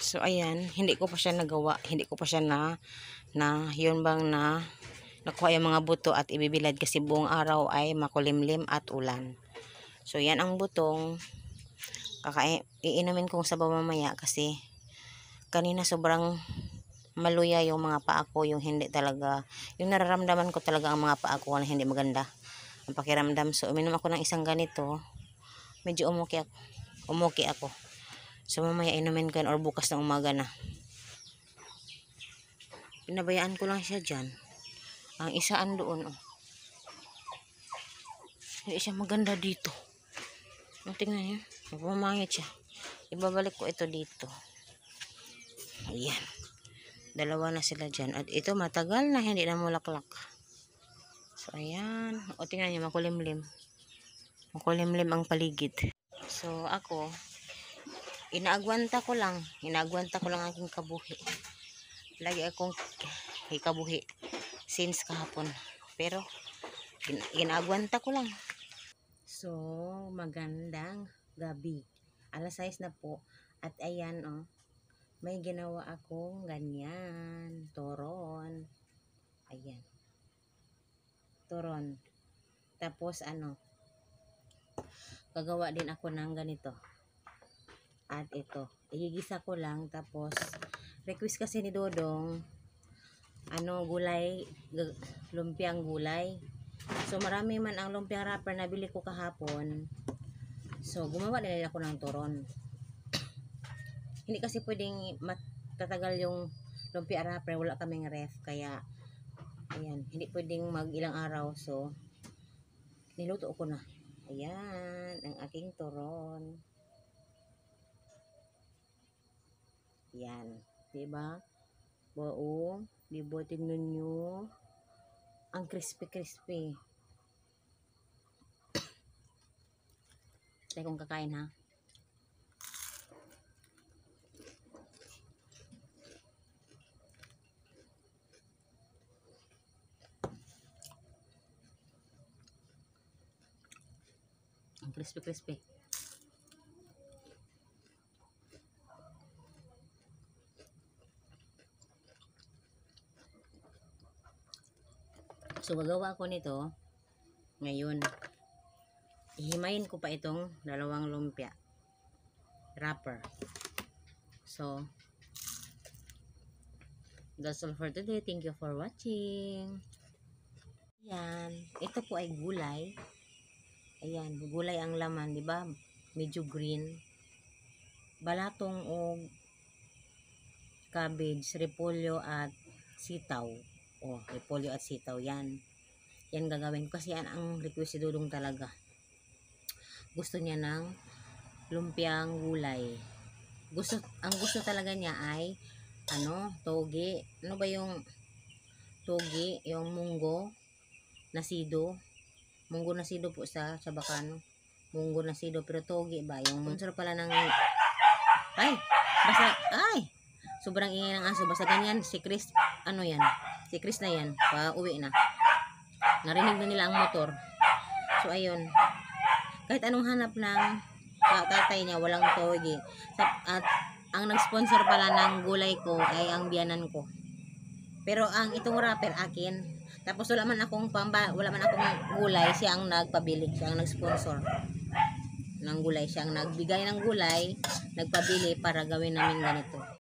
So ayan, hindi ko pa siya nagawa, hindi ko pa siya yun bang nakuha yung mga buto at ibibilad kasi buong araw ay makulimlim at ulan. So yan ang butong iinumin kong sabaw mamaya kasi kanina sobrang maluya yung mga paa ko, yung hindi talaga, yung nararamdaman ko talaga ang mga paa ko na hindi maganda ang pakiramdam. So uminom ako ng isang ganito, medyo umuki ako. So mamaya inumin ko yan or bukas na umaga na. Pinabayaan ko lang siya dyan. Ang isaan doon, oh. Hindi siya maganda dito. Tingnan niyo, nagmamangit siya. Ibabalik ko ito dito. Ayan. Dalawa na sila dyan. At ito matagal na hindi na mulaklak. So ayan. O tingnan niyo, makulimlim. Makulimlim ang paligid. So ako, inaagwanta ko lang aking kabuhi. Lagi akong ikabuhi since kahapon. Pero inaagwanta ko lang. So magandang gabi. Alas 6 na po. At ayan, oh, may ginawa akong ganyan, toron. Ayan. Toron. Tapos gagawa din ako ng ganito. At ito, igigisa ko lang. Tapos request kasi ni Dodong gulay, lumpiang gulay. So marami man ang lumpiang wrapper na bili ko kahapon. So gumawa din ako ng turon. Hindi kasi pwedeng matatagal yung lumpia wrapper, wala kaming ref, kaya ayan, hindi pwedeng mag ilang araw. So niluto ko na. Ayan ang aking turon. Yan, diba? Wow, diba, tingnan nyo ang crispy. Try kong kakain, ha. Ang crispy. So gagawa ko nito ngayon. Ihimayin ko pa itong dalawang lumpia wrapper. So that's all for today. Thank you for watching. Ayan, ito po ay gulay. Ayan, gulay ang laman, di ba? Medyo green. Balatong o cabbage, repolyo at sitaw. Oh, repolyo at sitaw, yan. Yan gagawin ko kasi yan ang request si Dudong talaga. Gusto niya ng lumpiang gulay. Ang gusto talaga niya ay toge. Ano ba yung toge? Yung munggo nasido. Munggo nasido po sa Bacano. Munggo nasido pero toge ba? Yung sponsor pala ng sobrang ingay ng aso. Basta ganyan si Chris, yan? Si Chris na yan, pa-uwi na. Narinig na nila ang motor. So ayun, kahit anong hanap ng tatay niya, walang toge. At ang nag-sponsor pala ng gulay ko ay ang biyanan ko. Pero ang itong wrapper akin. Tapos wala man akong gulay, siya ang nagpabili, siya ang nag-sponsor ng gulay, siya ang nagbigay ng gulay, nagpabili para gawin namin ganito.